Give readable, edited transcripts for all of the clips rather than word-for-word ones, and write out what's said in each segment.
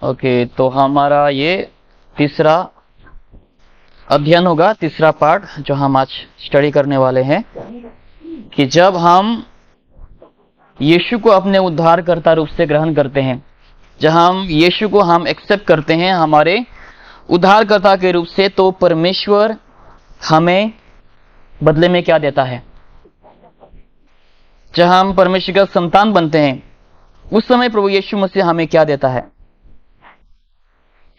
Okay, तो हमारा ये तीसरा अध्ययन होगा, तीसरा पार्ट जो हम आज स्टडी करने वाले हैं कि जब हम यीशु को अपने उद्धारकर्ता रूप से ग्रहण करते हैं, जब हम यीशु को हम एक्सेप्ट करते हैं हमारे उद्धारकर्ता के रूप से, तो परमेश्वर हमें बदले में क्या देता है। जब हम परमेश्वर का संतान बनते हैं उस समय प्रभु यीशु मसीह हमें क्या देता है?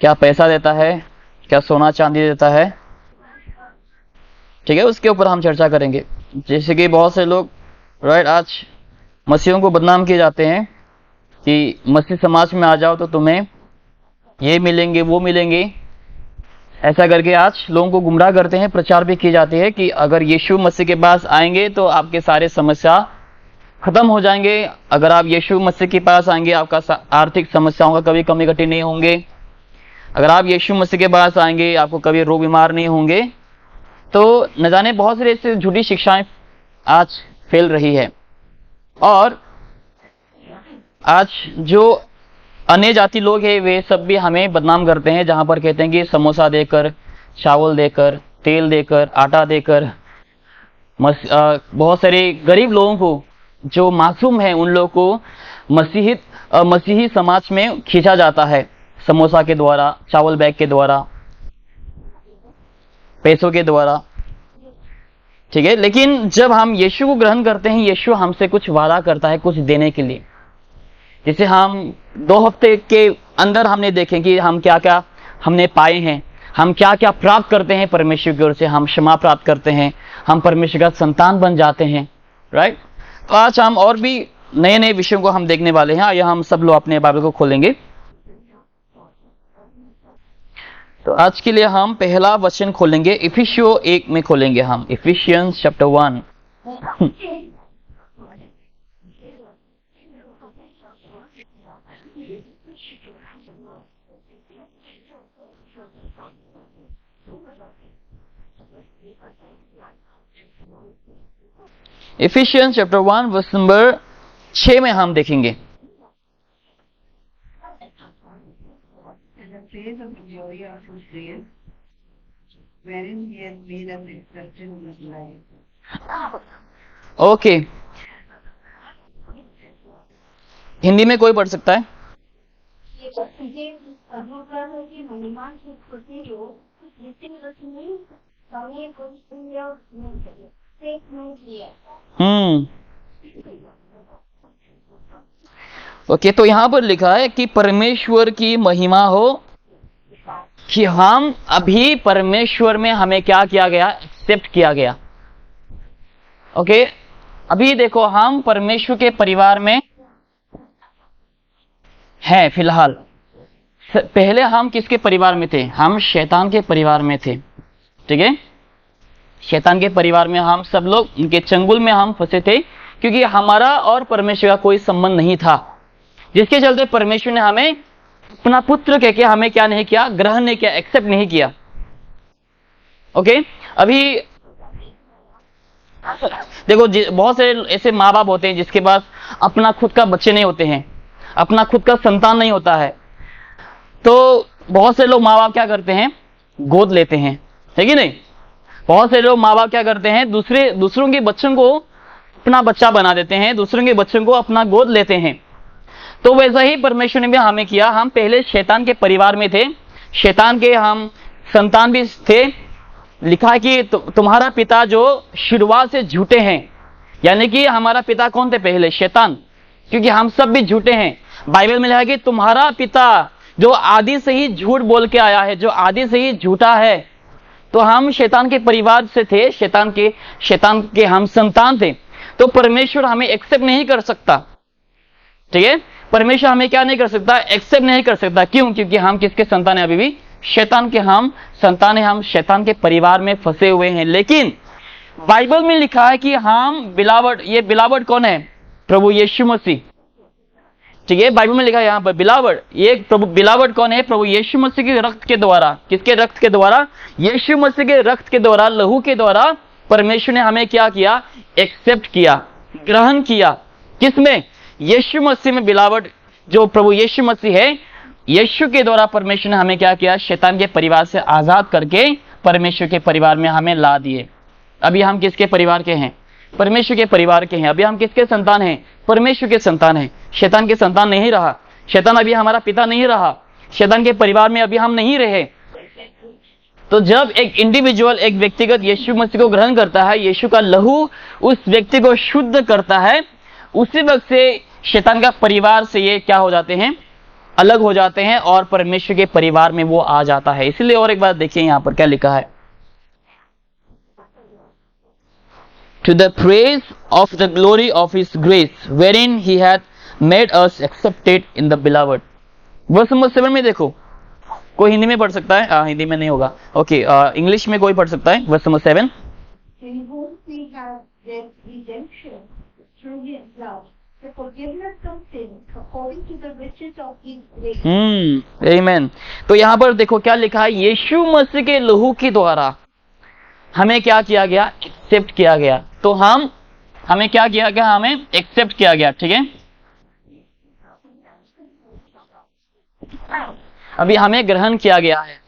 क्या पैसा देता है? क्या सोना चांदी देता है? ठीक है, उसके ऊपर हम चर्चा करेंगे। जैसे कि बहुत से लोग आज मसीहों को बदनाम किए जाते हैं कि मसीह समाज में आ जाओ तो तुम्हें ये मिलेंगे वो मिलेंगे, ऐसा करके आज लोगों को गुमराह करते हैं। प्रचार भी की जाती है कि अगर यीशु मसीह के पास आएंगे तो आपके सारे समस्या खत्म हो जाएंगे। अगर आप यीशु मसीह के पास आएंगे आपका आर्थिक समस्याओं का कभी कमी घटी नहीं होंगे। अगर आप यीशु मसीह के पास आएंगे आपको कभी रोग बीमार नहीं होंगे। तो न जाने बहुत सारी ऐसी झूठी शिक्षाएं आज फैल रही है। और आज जो अन्य जाति लोग हैं वे सब भी हमें बदनाम करते हैं, जहां पर कहते हैं कि समोसा देकर, चावल देकर, तेल देकर, आटा देकर बहुत सारे गरीब लोगों को जो मासूम है उन लोगों को मसीही समाज में खींचा जाता है, समोसा के द्वारा, चावल बैग के द्वारा, पैसों के द्वारा। ठीक है, लेकिन जब हम यीशु को ग्रहण करते हैं, यीशु हमसे कुछ वादा करता है कुछ देने के लिए। जैसे हम 2 हफ्ते के अंदर हमने देखें कि हम क्या क्या हमने पाए हैं, हम क्या क्या प्राप्त करते हैं परमेश्वर की ओर से। हम क्षमा प्राप्त करते हैं, हम परमेश्वर का संतान बन जाते हैं। राइट, तो आज हम और भी नए नए विषयों को हम देखने वाले हैं। आइए हम सब लोग अपने बाइबल को खोलेंगे। तो आज के लिए हम पहला वचन खोलेंगे, इफिसियों 1 में खोलेंगे हम, Ephesians chapter 1। Ephesians chapter 1 verse number 6 में हम देखेंगे। ओके, हिंदी में कोई पढ़ सकता है? ओके, तो यहां पर लिखा है कि परमेश्वर की महिमा हो कि हम अभी परमेश्वर में हमें क्या किया गया? एक्सेप्ट किया गया। ओके, अभी देखो हम परमेश्वर के परिवार में हैं फिलहाल। पहले हम किसके परिवार में थे? हम शैतान के परिवार में थे। ठीक है, शैतान के परिवार में हम सब लोग उनके चंगुल में हम फंसे थे, क्योंकि हमारा और परमेश्वर का कोई संबंध नहीं था, जिसके चलते परमेश्वर ने हमें अपना पुत्र कहकर हमें क्या नहीं किया? ग्रहण नहीं किया, एक्सेप्ट नहीं किया। ओके, अभी देखो बहुत से ऐसे माँ बाप होते हैं जिसके पास अपना खुद का बच्चे नहीं होते हैं, अपना खुद का संतान नहीं होता है। तो बहुत से लोग माँ बाप क्या करते हैं? गोद लेते हैं, है कि नहीं? बहुत से लोग माँ बाप क्या करते हैं? दूसरों के बच्चों को अपना बच्चा बना देते हैं, दूसरों के बच्चों को अपना गोद लेते हैं। तो वैसा ही परमेश्वर ने भी हमें किया। हम पहले शैतान के परिवार में थे, शैतान के हम संतान भी थे। लिखा है कि तुम्हारा पिता जो शुरुआत से झूठे हैं, यानी कि हमारा पिता कौन थे? पहले शैतान, क्योंकि हम सब भी झूठे हैं। बाइबल में लिखा है कि तुम्हारा पिता जो आदि से ही झूठ बोल के आया है, जो आदि से ही झूठा है। तो हम शैतान के परिवार से थे, शैतान के हम संतान थे। तो परमेश्वर हमें एक्सेप्ट नहीं कर सकता। ठीक है, परमेश्वर हमें क्या नहीं कर सकता? एक्सेप्ट नहीं कर सकता। क्यों? क्योंकि हम किसके संतान हैं? अभी भी शैतान के हम संतान हैं, हम शैतान के परिवार में फंसे हुए हैं। लेकिन बाइबल में लिखा है कि हम बिलावड, ये बिलावड कौन है? प्रभु यीशु मसीह। ठीक है, बाइबल में लिखा है यहाँ पर बिलावड, ये प्रभु बिलावड कौन है? प्रभु यीशु मसीह के रक्त के द्वारा। किसके रक्त के द्वारा? यीशु मसीह के रक्त के द्वारा, लहू के द्वारा परमेश्वर ने हमें क्या किया? एक्सेप्ट किया, ग्रहण किया। किसमें? यीशु मसीह में। बिलावड जो प्रभु यीशु मसीह है यीशु के द्वारा परमेश्वर ने हमें क्या किया, शैतान के परिवार से आजाद करके परमेश्वर के परिवार में हमें ला दिए। अभी हम किसके परिवार के हैं, परमेश्वर के परिवार के हैं। अभी हम किसके संतान हैं, परमेश्वर के संतान हैं। शैतान के संतान नहीं रहा, शैतान अभी हमारा पिता नहीं रहा, शैतान के परिवार में अभी हम नहीं रहे। तो जब एक इंडिविजुअल, एक व्यक्तिगत यीशु मसीह को ग्रहण करता है, यीशु का लहू उस व्यक्ति को शुद्ध करता है, उसी वक्त से शैतान का परिवार से ये क्या हो जाते हैं, अलग हो जाते हैं और परमेश्वर के परिवार में वो आ जाता है। इसलिए और एक बात देखिए यहां पर क्या लिखा है, to the praise of the glory of his grace wherein he hath made us accepted in the beloved। Verse number 7 में देखो, कोई हिंदी में पढ़ सकता है? हिंदी में नहीं होगा, ओके, इंग्लिश में कोई पढ़ सकता है? Verse number 7, in whom we have redemption through his blood, the forgiveness of sins according to the riches of his grace। आमीन। तो यहाँ पर देखो क्या लिखा है, यीशु मसीह के लहू के द्वारा हमें क्या किया गया, एक्सेप्ट किया गया। तो हमें क्या किया गया, हमें एक्सेप्ट किया गया, ठीक है। अभी हमें ग्रहण किया गया है,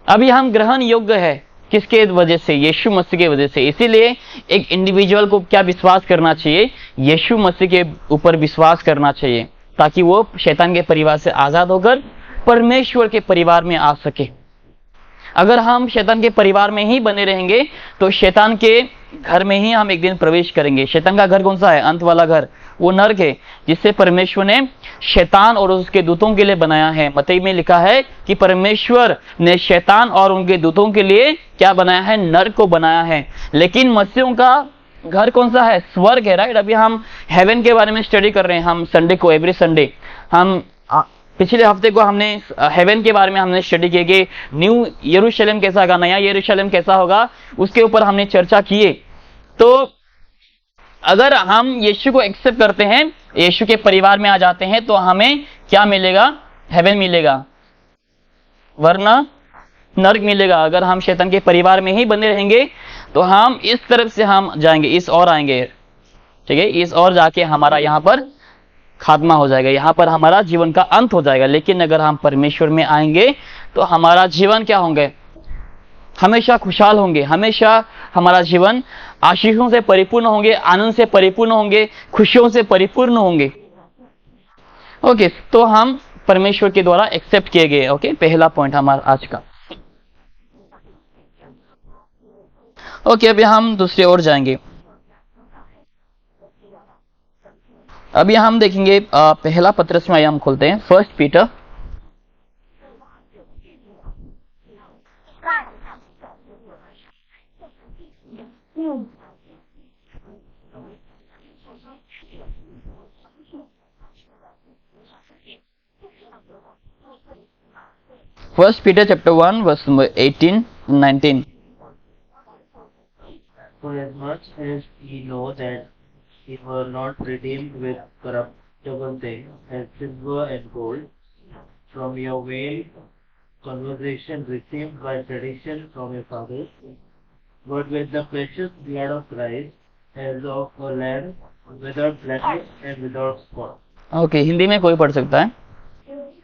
अभी हम ग्रहण योग्य है, किसके वजह से, यीशु मसीह के वजह से। इसीलिए एक इंडिविजुअल को क्या विश्वास करना चाहिए, यीशु मसीह के ऊपर विश्वास करना चाहिए, ताकि वो शैतान के परिवार से आजाद होकर परमेश्वर के परिवार में आ सके। अगर हम शैतान के परिवार में ही बने रहेंगे तो शैतान के घर में ही हम एक दिन प्रवेश करेंगे। शैतान का घर कौन सा है, अंत वाला घर, वो नरक है, जिससे परमेश्वर ने शैतान और उसके दूतों के लिए बनाया है। मत्ती में लिखा है कि परमेश्वर ने शैतान और उनके दूतों के लिए क्या बनाया है, नरक को बनाया है। लेकिन मसीहों का घर कौन सा है, स्वर्ग है, राइट। अभी हम हेवन के बारे में स्टडी कर रहे हैं, हम संडे को, एवरी संडे हम पिछले हफ्ते को हमने हेवन के बारे में हमने स्टडी किया कि न्यू यरूशलेम कैसा होगा, नया यरूशलेम कैसा होगा, उसके ऊपर हमने चर्चा किए। तो अगर हम यीशु को एक्सेप्ट करते हैं, यीशु के परिवार में आ जाते हैं, तो हमें क्या मिलेगा, हेवन मिलेगा, वरना नरक मिलेगा। अगर हम शैतान के परिवार में ही बने रहेंगे तो हम इस तरफ से हम जाएंगे, इस ओर आएंगे, ठीक है, इस ओर जाके हमारा यहाँ पर खात्मा हो जाएगा, यहाँ पर हमारा जीवन का अंत हो जाएगा। लेकिन अगर हम परमेश्वर में आएंगे तो हमारा जीवन क्या होंगे, हमेशा खुशहाल होंगे, हमेशा हमारा जीवन आशीषों से परिपूर्ण होंगे, आनंद से परिपूर्ण होंगे, खुशियों से परिपूर्ण होंगे। ओके, तो हम परमेश्वर के द्वारा एक्सेप्ट किए गए। ओके, पहला पॉइंट हमारा आज का। ओके, अभी हम दूसरी ओर जाएंगे। अभी हम देखेंगे पहला पत्रस में हम खोलते हैं, 1 Peter chapter 1 verse number 18-19। For as much as ye know that ye were not redeemed with corruptible things, as silver and gold, from your vain conversation received by tradition from your fathers, but with the precious blood of Christ, as of a lamb without blemish and without spot। Okay, Hindi में कोई पढ़ सकता है?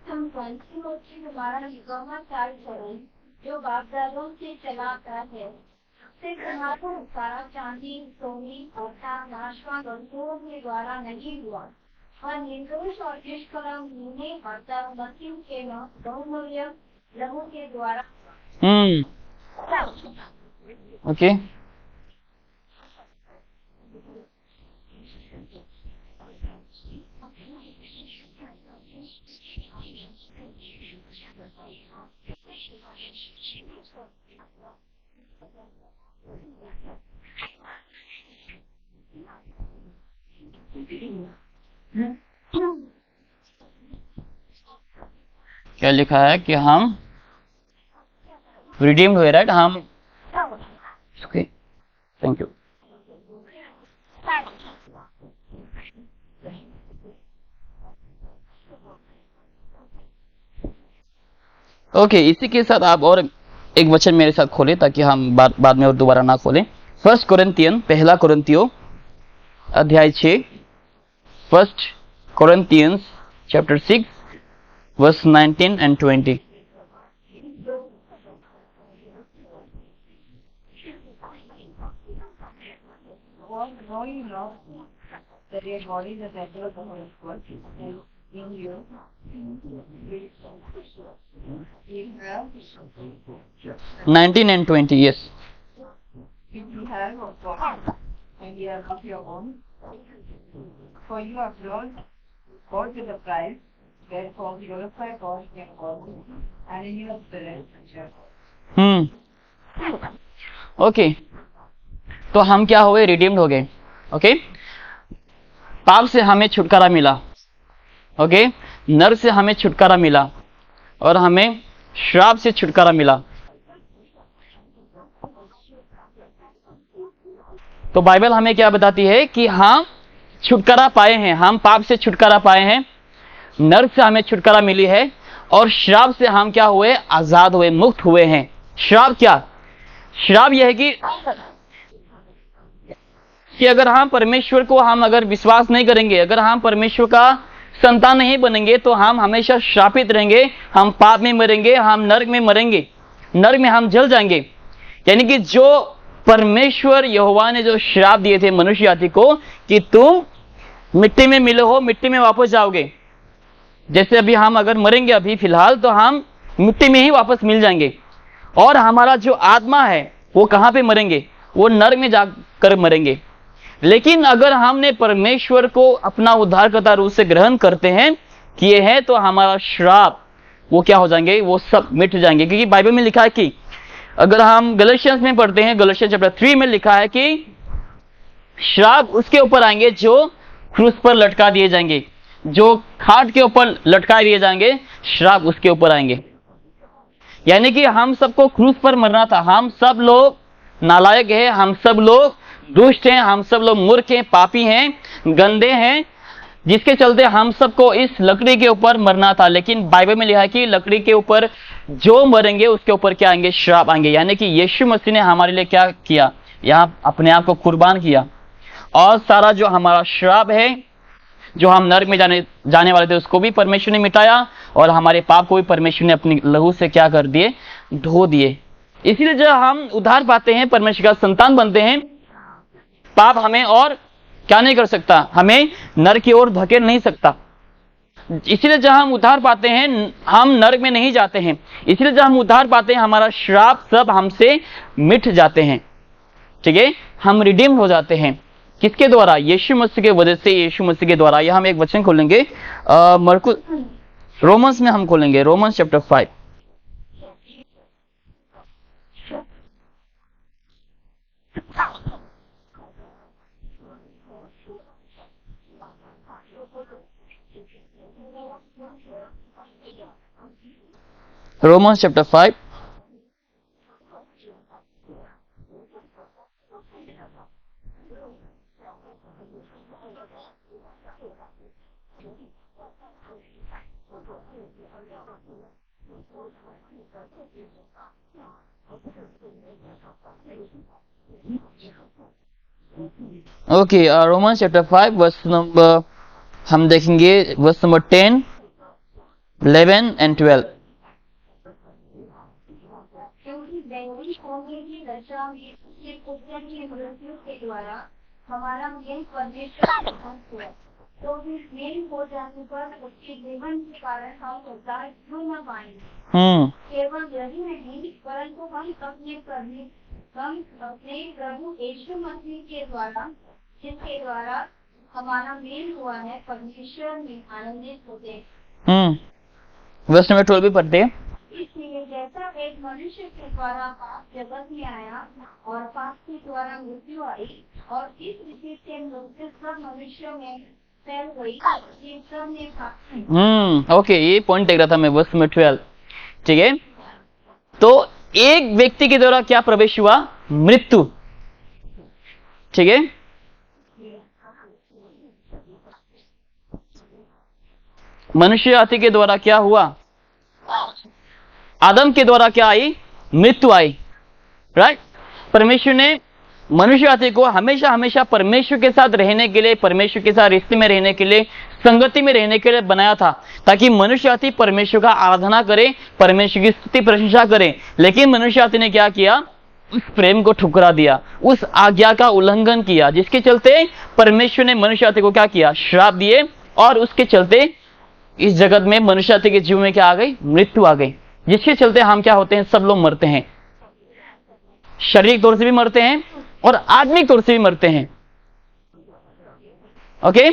हम पंछी मोची हमारा Nigma चाल चलन जो बापदादों से चला आता है, से तुम्हारा सारा चांदी सोनी तथा नाशवान वस्तुओं के द्वारा नहीं हुआ, और निर्दोष और निष्कलंक मुझे मतलब मसीह के बहुमूल्य लहू के द्वारा। ओके, क्या लिखा है कि हम रिडीम्ड हुए, राइट। हम ओके, थैंक यू। ओके, इसी के साथ आप और एक वचन मेरे साथ खोलें ताकि हम बाद में और दोबारा ना खोलें। 1 कोरिन्थियन, पहला कोरिन्थियो अध्याय 6, 1 कोरिन्थियंस chapter 6 verse 19 and 20. Know you know that your body is a temple of the Holy Spirit, and in you, you have, 19 and 20, yes. if you have a God, and you are of your own, for you are bought with a price, therefore glorify God in your body and in your spirit. Okay, तो हम क्या हुए? Redeemed हो गए. Okay, पाप से हमें छुटकारा मिला. ओके, नर से हमें छुटकारा मिला और हमें श्राप से छुटकारा मिला. तो बाइबल हमें क्या बताती है कि हम छुटकारा पाए हैं, हम पाप से छुटकारा पाए हैं, नर से हमें छुटकारा मिली है और श्राप से हम क्या हुए? आजाद हुए, मुक्त हुए हैं. श्राप क्या? श्राप यह है कि अगर हम परमेश्वर को अगर विश्वास नहीं करेंगे, अगर हम परमेश्वर का संतान नहीं बनेंगे तो हम हमेशा श्रापित रहेंगे, हम पाप में मरेंगे, हम नरक में मरेंगे, नरक में हम जल जाएंगे. यानी कि जो परमेश्वर यहोवा ने जो श्राप दिए थे मनुष्य जाति को कि तुम मिट्टी में मिले हो, मिट्टी में वापस जाओगे. जैसे अभी हम अगर मरेंगे अभी फिलहाल तो हम मिट्टी में ही वापस मिल जाएंगे और हमारा जो आत्मा है वो कहां पे मरेंगे? वो नरक में जाकर मरेंगे. लेकिन अगर हमने परमेश्वर को अपना उद्धारकर्ता रूप से ग्रहण करते हैं, किए हैं, तो हमारा श्राप वो क्या हो जाएंगे? वो सब मिट जाएंगे. क्योंकि बाइबल में लिखा है कि अगर हम गलातियंस में पढ़ते हैं, गलातियंस चैप्टर 3 में लिखा है कि श्राप उसके ऊपर आएंगे जो क्रूस पर लटका दिए जाएंगे, जो खाट के ऊपर लटका दिए जाएंगे, श्राप उसके ऊपर आएंगे. यानी कि हम सबको क्रूस पर मरना था. हम सब लोग नालायक हैं, हम सब लोग दुष्ट हैं, हम सब लोग मूर्ख हैं, पापी हैं, गंदे हैं, जिसके चलते हम सबको इस लकड़ी के ऊपर मरना था. लेकिन बाइबल में लिखा है कि लकड़ी के ऊपर जो मरेंगे उसके ऊपर क्या आएंगे? श्राप आएंगे. यानी कि यीशु मसीह ने हमारे लिए क्या किया? यहाँ अपने आप को कुर्बान किया और सारा जो हमारा श्राप है, जो हम नरक में जाने वाले थे, उसको भी परमेश्वर ने मिटाया और हमारे पाप को भी परमेश्वर ने अपनी लहू से क्या कर दिए? धो दिए. इसीलिए जब हम उद्धार पाते हैं, परमेश्वर का संतान बनते हैं, पाप हमें और क्या नहीं कर सकता? हमें नरक की ओर धकेल नहीं सकता. इसलिए जब हम उद्धार पाते हैं हम नरक में नहीं जाते हैं. इसलिए जब हम उद्धार पाते हैं हमारा श्राप सब हमसे मिट जाते हैं. ठीक है, हम रिडीम हो जाते हैं. किसके द्वारा? यीशु मसीह के वजह से, यीशु मसीह के द्वारा. यह हम एक वचन खोलेंगे मरकुस, रोमन्स में हम खोलेंगे, Romans chapter 5. Romans chapter 5. Okay, Romans chapter 5 verse number हम देखेंगे verse number 10, 11 and 12. क्योंकि दैनिक होने की दशा में उसके पुत्र की मृत्यु के द्वारा हमारा मेल परमेश्वर हुआ, तो भी मेल हो जाने पर उसके जीवन के कारण हम उद्धार क्यों न पाएंगे? केवल यही नहीं परंतु हम अपने प्रभु यीशु मसीह के द्वारा, जिसके द्वारा हमारा मेल हुआ है, परमेश्वर में आनंदित होते हैं. वर्स नंबर 12 भी पढ़ते हैं. इसलिए जैसा एक मनुष्य के द्वारा पाप जगत में आया और पाप के द्वारा मृत्यु आई और इस रीति से मृत्यु सब मनुष्यों में फैल गई, ये सब ने पाप. ओके, ये पॉइंट देख रहा था मैं, वर्स नंबर 12. ठीक है, तो एक व्यक्ति के द्वारा क्या प्रवेश हुआ? मृत्यु. ठीक है, मनुष्य जाति के द्वारा क्या हुआ? आदम के द्वारा क्या आई? मृत्यु आई. राइट. परमेश्वर ने मनुष्य जाति को हमेशा हमेशा परमेश्वर के साथ रहने के लिए, परमेश्वर के साथ रिश्ते में रहने के लिए, संगति में रहने के लिए बनाया था, ताकि मनुष्य जाति परमेश्वर का आराधना करे, परमेश्वर की स्तुति प्रशंसा करे। लेकिन मनुष्य जाति ने क्या किया? उस प्रेम को ठुकरा दिया, उस आज्ञा का उल्लंघन किया, जिसके चलते परमेश्वर ने मनुष्य जाति को क्या किया? श्राप दिए। और उसके चलते इस जगत में मनुष्य जाति के जीवन में क्या आ गई? मृत्यु आ गई, जिसके चलते हम क्या होते हैं? सब लोग मरते हैं। शारीरिक तौर से भी मरते हैं और आत्मिक तौर से भी मरते हैं। ओके,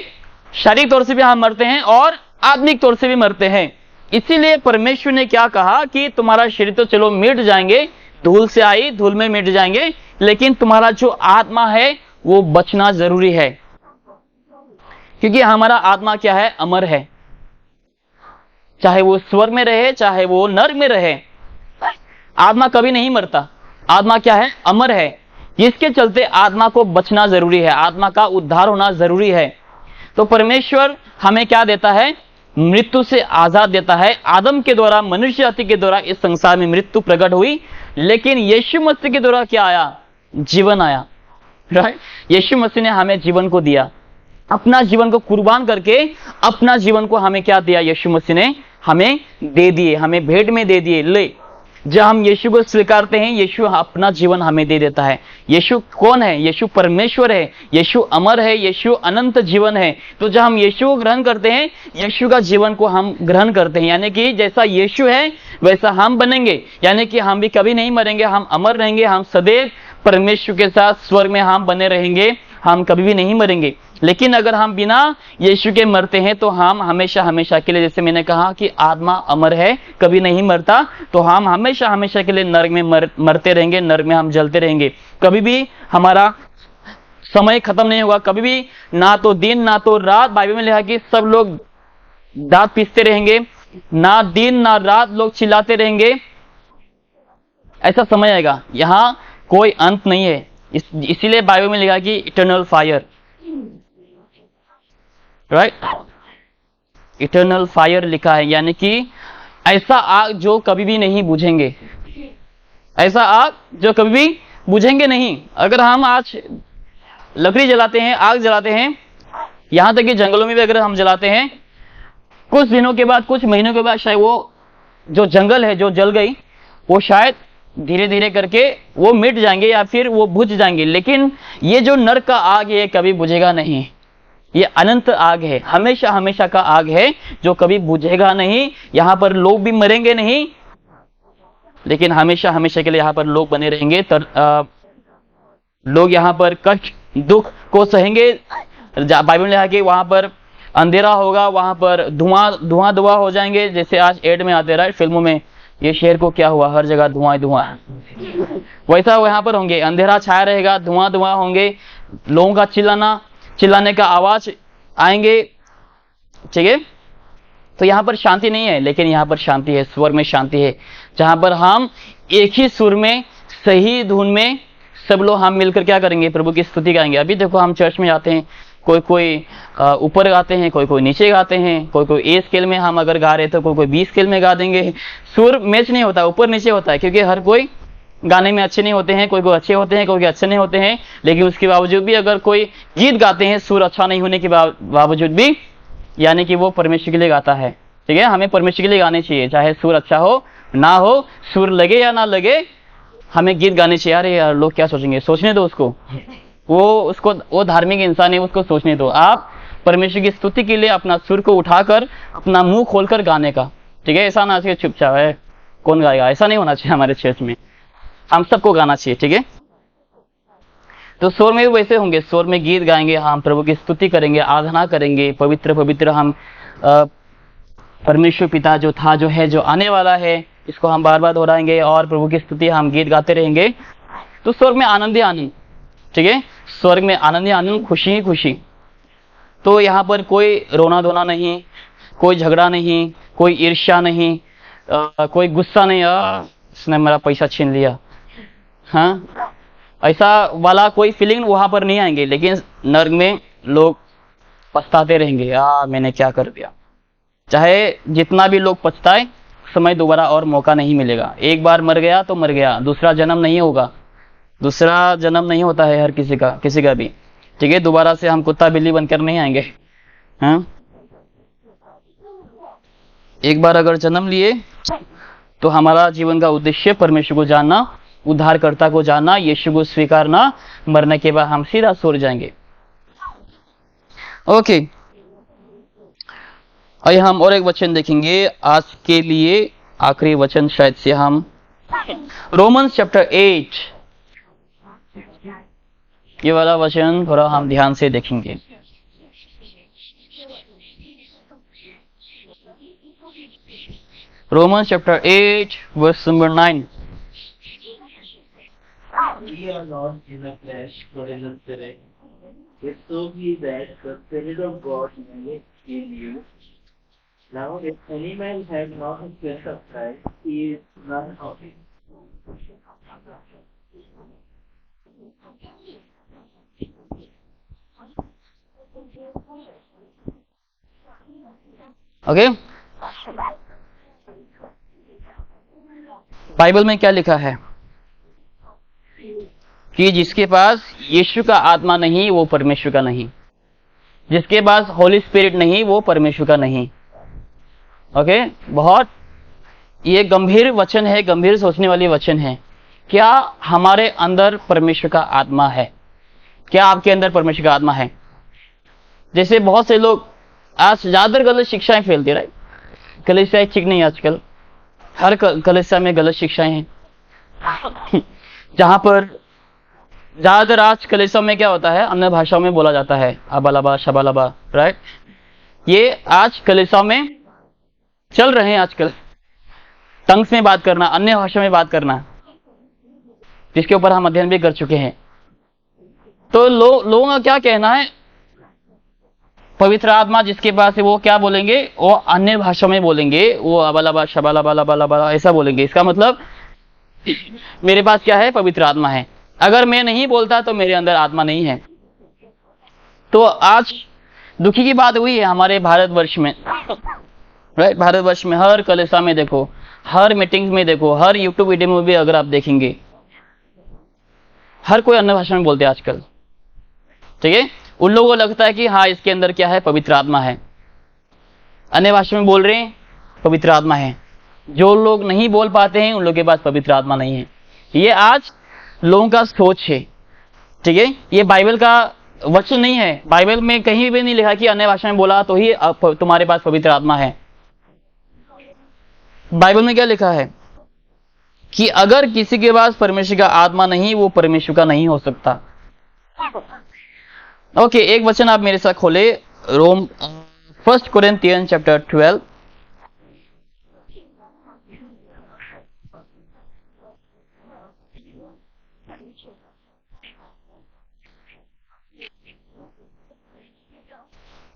शारीरिक तौर से भी हम मरते हैं और आत्मिक तौर से भी मरते हैं। इसीलिए परमेश्वर ने क्या कहा कि तुम्हारा शरीर तो चलो मिट जाएंगे, धूल से आई धूल में मिट जाएंगे, लेकिन तुम्हारा जो आत्मा है वो बचना जरूरी है, क्योंकि हमारा आत्मा क्या है? अमर है। चाहे वो स्वर्ग में रहे, चाहे वो नर्क में रहे, आत्मा कभी नहीं मरता। आत्मा क्या है? अमर है। जिसके चलते आत्मा को बचना जरूरी है, आत्मा का उद्धार होना जरूरी है। तो परमेश्वर हमें क्या देता है? मृत्यु से आजाद देता है। आदम के द्वारा, मनुष्य जाति के द्वारा इस संसार में मृत्यु प्रकट हुई, लेकिन यीशु मसीह के द्वारा क्या आया? जीवन आया। राइट? यीशु मसीह ने हमें जीवन को दिया, अपना जीवन को कुर्बान करके अपना जीवन को हमें क्या दिया? यीशु मसीह ने हमें दे दिए, हमें भेंट में दे दिए। ले, जब हम यीशु को स्वीकारते हैं, यीशु अपना जीवन हमें दे देता है। यीशु कौन है? यीशु परमेश्वर है, यीशु अमर है, यीशु अनंत जीवन है। तो जब हम यीशु को ग्रहण करते हैं, यीशु का जीवन को हम ग्रहण करते हैं, यानी कि जैसा यीशु है वैसा हम बनेंगे, यानी कि हम भी कभी नहीं मरेंगे, हम अमर रहेंगे, हम सदैव परमेश्वर के साथ स्वर्ग में हम बने रहेंगे, हम कभी भी नहीं मरेंगे। लेकिन अगर हम बिना यीशु के मरते हैं तो हम हमेशा हमेशा के लिए, जैसे मैंने कहा कि आत्मा अमर है, कभी नहीं मरता, तो हम हमेशा हमेशा के लिए नरक में मरते रहेंगे, नरक में हम जलते रहेंगे। कभी भी हमारा समय खत्म नहीं होगा, कभी भी ना तो दिन ना तो रात। बाइबल में लिखा कि सब लोग दांत पीसते रहेंगे, ना दिन ना रात लोग चिल्लाते रहेंगे। ऐसा समय आएगा, यहाँ कोई अंत नहीं है। इसीलिए बाइबल में लिखा कि eternal fire, right? Eternal fire लिखा है, यानी कि ऐसा आग जो कभी भी नहीं बुझेंगे, ऐसा आग जो कभी भी बुझेंगे नहीं। अगर हम आज लकड़ी जलाते हैं, आग जलाते हैं, यहां तक कि जंगलों में भी अगर हम जलाते हैं, कुछ दिनों के बाद, कुछ महीनों के बाद शायद वो जो जंगल है जो जल गई, वो शायद धीरे धीरे करके वो मिट जाएंगे या फिर वो बुझ जाएंगे। लेकिन ये जो नरक का आग है, ये कभी बुझेगा नहीं। ये अनंत आग है, हमेशा हमेशा का आग है, जो कभी बुझेगा नहीं। यहाँ पर लोग भी मरेंगे नहीं, लेकिन हमेशा हमेशा के लिए यहाँ पर लोग बने रहेंगे। लोग यहाँ पर कष्ट दुख को सहेंगे। बाइबल में लिखा कि वहां पर अंधेरा होगा, वहां पर धुआं हो जाएंगे। जैसे आज एड में आते, राइट, फिल्मों में, ये शहर को क्या हुआ, हर जगह धुआं, वैसा यहाँ पर होंगे। अंधेरा छाया रहेगा, धुआं होंगे, लोगों का चिल्लाने का आवाज आएंगे। ठीक है? तो यहाँ पर शांति नहीं है, लेकिन यहाँ पर शांति है, स्वर्ग में शांति है, जहां पर हम एक ही सुर में, सही धुन में सब लोग हम मिलकर क्या करेंगे? प्रभु की स्तुति गाएंगे। अभी देखो हम चर्च में जाते हैं, कोई ऊपर गाते हैं, कोई नीचे गाते हैं, कोई ए स्केल में हम अगर गा रहे तो कोई बी स्केल में गा देंगे। सुर मैच नहीं होता, ऊपर नीचे होता है, क्योंकि हर कोई गाने में अच्छे नहीं होते हैं, कोई अच्छे होते हैं, कोई अच्छे नहीं होते हैं। लेकिन उसके बावजूद भी अगर कोई गीत गाते हैं सुर अच्छा नहीं होने के बावजूद भी, यानी कि वो परमेश्वर के लिए गाता है। ठीक है? हमें परमेश्वर के लिए गाने चाहिए, चाहे सुर अच्छा हो ना हो, सुर लगे या ना लगे, हमें गीत गाने चाहिए। अरे यार लोग क्या सोचेंगे, सोचने दो उसको, वो धार्मिक इंसान है, उसको सोचने दो। आप परमेश्वर की स्तुति के लिए अपना सुर को उठाकर, अपना मुंह खोलकर गाने का। ठीक है? ऐसा ना चाहिए चुपचाप है कौन गाएगा, ऐसा नहीं होना चाहिए हमारे चर्च में, हम सबको गाना चाहिए। ठीक है? तो स्वर में भी वैसे होंगे, स्वर में गीत गाएंगे, हम प्रभु की स्तुति करेंगे, आराधना करेंगे, पवित्र पवित्र हम परमेश्वर पिता जो था, जो है, जो आने वाला है, इसको हम बार बार दोहराएंगे और प्रभु की स्तुति हम गीत गाते रहेंगे। तो स्वर्ग में आनंद ही आनंद। ठीक है? स्वर्ग में आनंद ही आनंद, खुशी ही खुशी। तो यहाँ पर कोई रोना धोना नहीं, कोई झगड़ा नहीं, कोई ईर्ष्या नहीं, कोई गुस्सा नहीं, इसने मेरा पैसा छीन लिया, हाँ, ऐसा वाला कोई फीलिंग वहां पर नहीं आएंगे। लेकिन नरक में लोग पछताते रहेंगे, मैंने क्या कर दिया। चाहे जितना भी लोग पछताए, समय दोबारा और मौका नहीं मिलेगा। एक बार मर गया तो मर गया, दूसरा जन्म नहीं होगा। दूसरा जन्म नहीं होता है हर किसी का भी, ठीक है। दोबारा से हम कुत्ता बिल्ली बनकर नहीं आएंगे, हाँ। एक बार अगर जन्म लिए तो हमारा जीवन का उद्देश्य परमेश्वर को जानना, उद्धारकर्ता को जानना, यीशु को स्वीकारना, मरने के बाद हम सीधा स्वर्ग जाएंगे। ओके, आइए हम और एक वचन देखेंगे आज के लिए, आखिरी वचन शायद से हम रोमन्स चैप्टर 8, ये वाला वचन थोड़ा हम ध्यान से देखेंगे। Romans chapter 8 verse number 9. We are not in the flesh, but in the spirit. If so be that the Spirit of God may in you. Now, if any man have not the Spirit of Christ, he is none of him. Okay, Bible में क्या लिखा है कि जिसके पास यीशु का आत्मा नहीं वो परमेश्वर का नहीं, जिसके पास होली स्पिरिट नहीं वो परमेश्वर का नहीं। ओके, बहुत ये गंभीर वचन है, गंभीर सोचने वाली वचन है। क्या हमारे अंदर परमेश्वर का आत्मा है? क्या आपके अंदर परमेश्वर का आत्मा है? जैसे बहुत से लोग आज ज्यादातर गलत शिक्षाएं फैलती रहे, कलीसिया ठीक नहीं, आजकल हर कलीसिया में गलत शिक्षाएं हैं। जहां पर ज्यादातर आज कलीसिया में क्या होता है, अन्य भाषाओं में बोला जाता है, अबालाबा शबालाबा, राइट। ये आज कलीसिया में चल रहे हैं आजकल, टंग्स में बात करना, अन्य भाषा में बात करना, जिसके ऊपर हम अध्ययन भी कर चुके हैं। तो लोगों का क्या कहना है, पवित्र आत्मा जिसके पास है वो क्या बोलेंगे, वो अन्य भाषा में बोलेंगे, वो अबालाबा शबालाबा ऐसा बोलेंगे। इसका मतलब मेरे पास क्या है, पवित्र आत्मा है। अगर मैं नहीं बोलता तो मेरे अंदर आत्मा नहीं है। तो आज दुखी की बात हुई है हमारे भारतवर्ष में, राइट। भारतवर्ष में हर कलीसिया में देखो, हर मीटिंग्स में देखो, हर यूट्यूब वीडियो में भी अगर आप देखेंगे, हर कोई अन्य भाषा में बोलते हैं आजकल, ठीक है। उन लोगों को लगता है कि हाँ इसके अंदर क्या है, पवित्र आत्मा है। अन्य भाषा में बोल रहे हैं, पवित्र आत्मा है। जो लोग नहीं बोल पाते हैं उन लोगों के पास पवित्र आत्मा नहीं है। ये आज लोगों का सोच है, ठीक है। ये बाइबल का वचन नहीं है। बाइबल में कहीं भी नहीं लिखा कि अन्य भाषा में बोला तो ही तुम्हारे पास पवित्र आत्मा है। बाइबल में क्या लिखा है कि अगर किसी के पास परमेश्वर का आत्मा नहीं, वो परमेश्वर का नहीं हो सकता। ओके, एक वचन आप मेरे साथ खोले, रोम 1 कोरिन्थियन चैप्टर 12।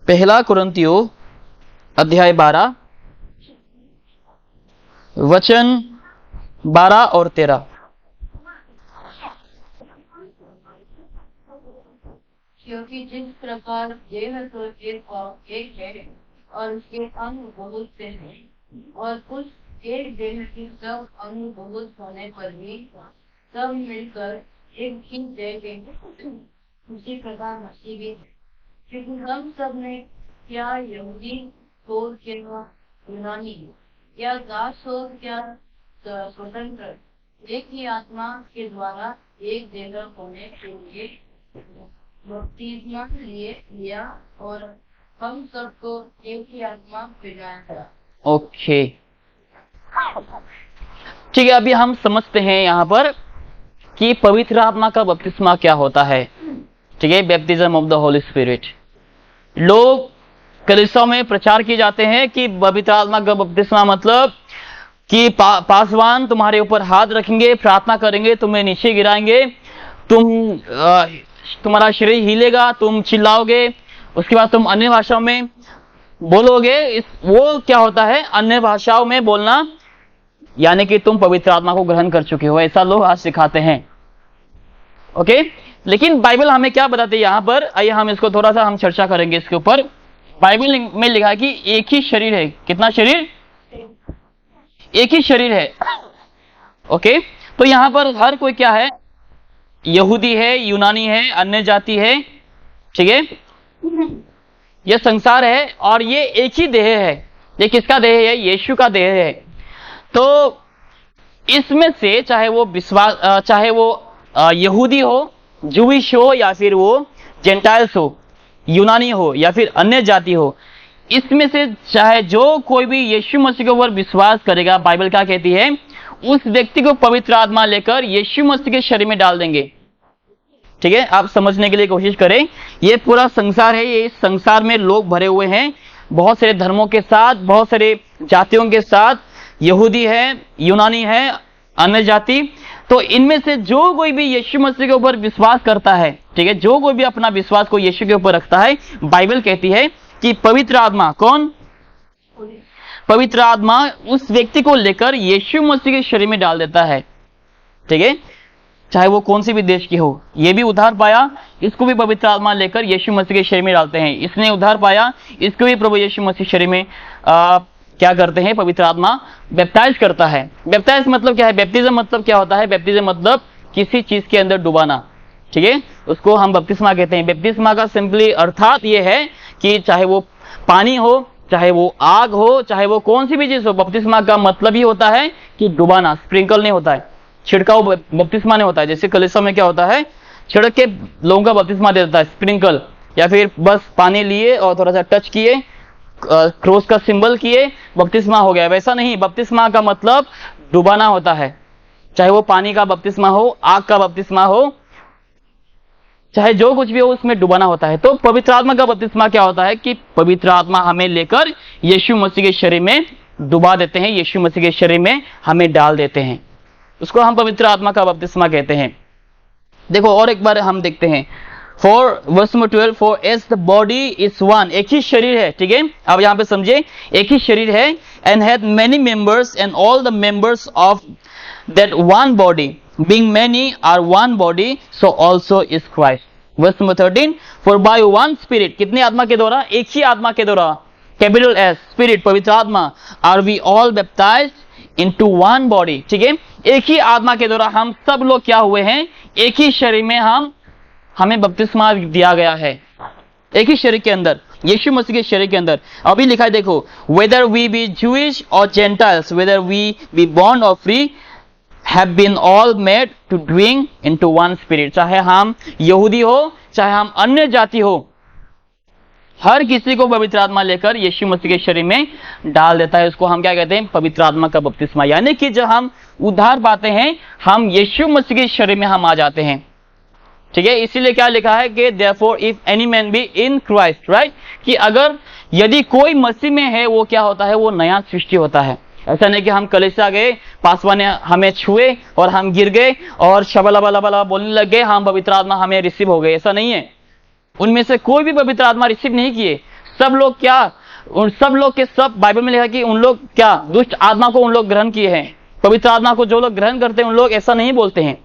पहला कुरिन्थियों अध्याय 12 वचन 12 और 13। क्योंकि जिस प्रकार देह तो एक है और उसके अंग बहुत से हैं, और उस एक देह की सब अंग बहुत होने पर भी सब मिलकर एक ही देह है। उसी प्रकार मसीह भी, क्योंकि हम सब ने, क्या यहूदी हो क्या यूनानी, या दास हो क्या स्वतंत्र, एक ही आत्मा के द्वारा एक देह होने के लिए बपतिस्मा लिया और हम सबको एक ही आत्मा पिलाया। ओके, ठीक है। अभी हम समझते हैं यहाँ पर कि पवित्र आत्मा का बपतिस्मा क्या होता है, ठीक है। Baptism of the Holi spirit. लोग कलीसिया में प्रचार किए जाते हैं कि पवित्र आत्मा का बपतिस्मा मतलब कि पासवान तुम्हारे ऊपर हाथ रखेंगे, प्रार्थना करेंगे, तुम्हें नीचे गिराएंगे, तुम्हारा शरीर हिलेगा, तुम चिल्लाओगे, उसके बाद तुम अन्य भाषाओं में बोलोगे। वो क्या होता है, अन्य भाषाओं में बोलना, यानी कि तुम पवित्र आत्मा को ग्रहण कर चुके हो, ऐसा लोग आज सिखाते हैं। ओके, लेकिन बाइबल हमें क्या बताती है यहाँ पर, आइए हम इसको थोड़ा सा हम चर्चा करेंगे इसके ऊपर। बाइबल में लिखा है कि एक ही शरीर है। कितना शरीर? एक ही शरीर है। ओके, तो यहाँ पर हर कोई क्या है, यहूदी है, यूनानी है, अन्य जाति है, ठीक है, यह संसार है और ये एक ही देह है। ये किसका देह है? यीशु का देह है। तो इसमें से चाहे वो विश्वास, चाहे वो यहूदी हो, जूइश हो, या फिर वो जेंटाइल्स हो, यूनानी हो या फिर अन्य जाति हो, इसमें से चाहे जो कोई भी यीशु मसीह के ऊपर विश्वास करेगा, बाइबल क्या कहती है, उस व्यक्ति को पवित्र आत्मा लेकर यीशु मसीह के शरीर में डाल देंगे। ठीक है, आप समझने के लिए कोशिश करें। ये पूरा संसार है, ये इस संसार में लोग भरे हुए हैं, बहुत सारे धर्मों के साथ, बहुत सारे जातियों के साथ, यहूदी है, यूनानी है, अन्य जाति। तो इनमें से जो कोई भी यीशु मसीह के ऊपर विश्वास करता है, ठीक है, जो कोई भी अपना विश्वास को यीशु के ऊपर रखता है, बाइबल कहती है कि पवित्र आत्मा, कौन? पवित्र आत्मा उस व्यक्ति को लेकर यीशु मसीह के शरीर में डाल देता है। ठीक है, चाहे वो कौन सी भी देश की हो, ये भी उद्धार पाया, इसको भी पवित्र आत्मा लेकर यीशु मसीह के शरीर में डालते हैं। इसने उद्धार पाया, इसको भी प्रभु यीशु मसीह शरीर में क्या करते हैं? पवित्र आत्मा बैप्टाइज करता है। बैप्टाइज मतलब क्या है? बैप्टिज्म मतलब क्या होता है? बैप्टिज्म मतलब किसी चीज के अंदर डुबाना। ठीक है, उसको हम बपतिस्मा कहते हैं। बपतिस्मा का सिंपली अर्थात ये है कि चाहे वो पानी हो, चाहे वो आग हो, चाहे वो कौन सी भी चीज हो, बपतिस्मा का मतलब ही होता है कि डुबाना। स्प्रिंकल नहीं होता है, छिड़काव बपतिस्मा नहीं होता है। जैसे कलीसिया में क्या होता है, छिड़क के लोगों का बपतिस्मा दे देता है, स्प्रिंकल, या फिर बस पानी लिए और थोड़ा सा टच किए, क्रॉस का सिंबल किए, बपतिस्मा हो गया। वैसा नहीं, बपतिस्मा का मतलब डुबाना होता है। चाहे वो पानी का बपतिस्मा हो, आग का बपतिस्मा हो, चाहे जो कुछ भी हो, उसमें डुबाना होता है। तो पवित्र आत्मा का बपतिस्मा क्या होता है कि पवित्र आत्मा हमें लेकर यीशु मसीह के शरीर में डुबा देते हैं, यीशु मसीह के शरीर में हमें डाल देते हैं। उसको हम पवित्र आत्मा का बपतिस्मा कहते हैं। देखो और एक बार हम देखते हैं, for verse number 12, for as the body is one, एक ही शरीर है। ठीक है, अब यहां पे समझे, एक ही शरीर है, and had many members, and all the members of that one body being many are one body, so also is Christ. Verse number 13, for by one spirit, कितने आत्मा के द्वारा? एक ही आत्मा के द्वारा, कैपिटल S, स्पिरिट, पवित्र आत्मा, are we all baptized into one body. ठीक है, एक ही आत्मा के द्वारा हम सब लोग क्या हुए हैं? एक ही शरीर में हमें बपतिस्मा दिया गया है, एक ही शरीर के अंदर, यीशु मसीह के शरीर के अंदर। अभी लिखा है देखो, whether we be Jewish or Gentiles, whether we be bond or free, have been all made to drink into one spirit. चाहे हम यहूदी हो, चाहे हम अन्य जाति हो, हर किसी को पवित्र आत्मा लेकर यीशु मसीह के शरीर में डाल देता है। उसको हम क्या कहते हैं? पवित्र आत्मा का बपतिस्मा। यानी कि जब हम उद्धार पाते हैं, हम यीशु मसीह के शरीर में हम आ जाते हैं। ठीक है, इसीलिए क्या लिखा है कि therefore if any man be in Christ, right, कि अगर यदि कोई मसीह में है, वो क्या होता है? वो नया सृष्टि होता है। ऐसा नहीं कि हम कलीसिया गए, पासवा ने हमें छुए और हम गिर गए और शबला बोलने लग गए, हम पवित्र आत्मा हमें रिसीव हो गए। ऐसा नहीं है, उनमें से कोई भी पवित्र आत्मा रिसीव नहीं किए। सब लोग क्या, उन सब लोग के सब, बाइबल में लिखा कि उन लोग क्या, दुष्ट आत्मा को उन लोग ग्रहण किए हैं। पवित्र आत्मा को जो लोग ग्रहण करते हैं, उन लोग ऐसा नहीं बोलते हैं।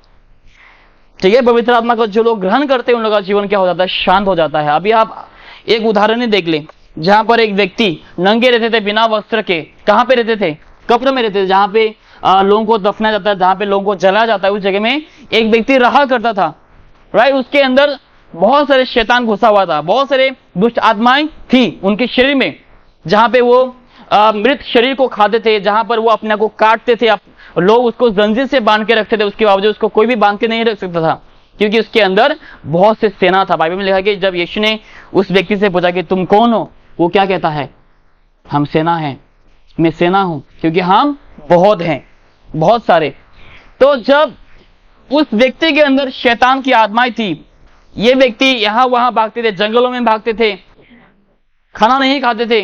ठीक है, पवित्र आत्मा को जो लोग ग्रहण करते हैं, उन लोगों का जीवन क्या हो जाता है? शांत हो जाता है। अभी आप एक उदाहरण ही देख लें, जहां पर एक व्यक्ति नंगे रहते थे, बिना वस्त्र के, कहां पे रहते थे? कब्र में रहते थे, जहां पे लोगों को दफनाया जाता है, जहां पे लोगों को जलाया जाता है। उस जगह में एक व्यक्ति रहा करता था, राइट। उसके अंदर बहुत सारे शैतान घुसा हुआ था, बहुत सारे दुष्ट आत्माएं थी उनके शरीर में, जहां पे वो मृत शरीर को खाते थे, जहां पर वो अपने को काटते थे, लोग उसको जंजीर से बांध के रखते थे। उसके बावजूद उसको कोई भी बांध के नहीं रख सकता था, क्योंकि उसके अंदर बहुत से सेना था। बाइबल में लिखा कि जब यीशु ने उस व्यक्ति से पूछा कि तुम कौन हो, वो क्या कहता है? हम सेना हैं, मैं सेना हूं, क्योंकि हम बहुत हैं, बहुत सारे। तो जब उस व्यक्ति के अंदर शैतान की आत्माएं थी, ये व्यक्ति यहां वहां भागते थे, जंगलों में भागते थे, खाना नहीं खाते थे,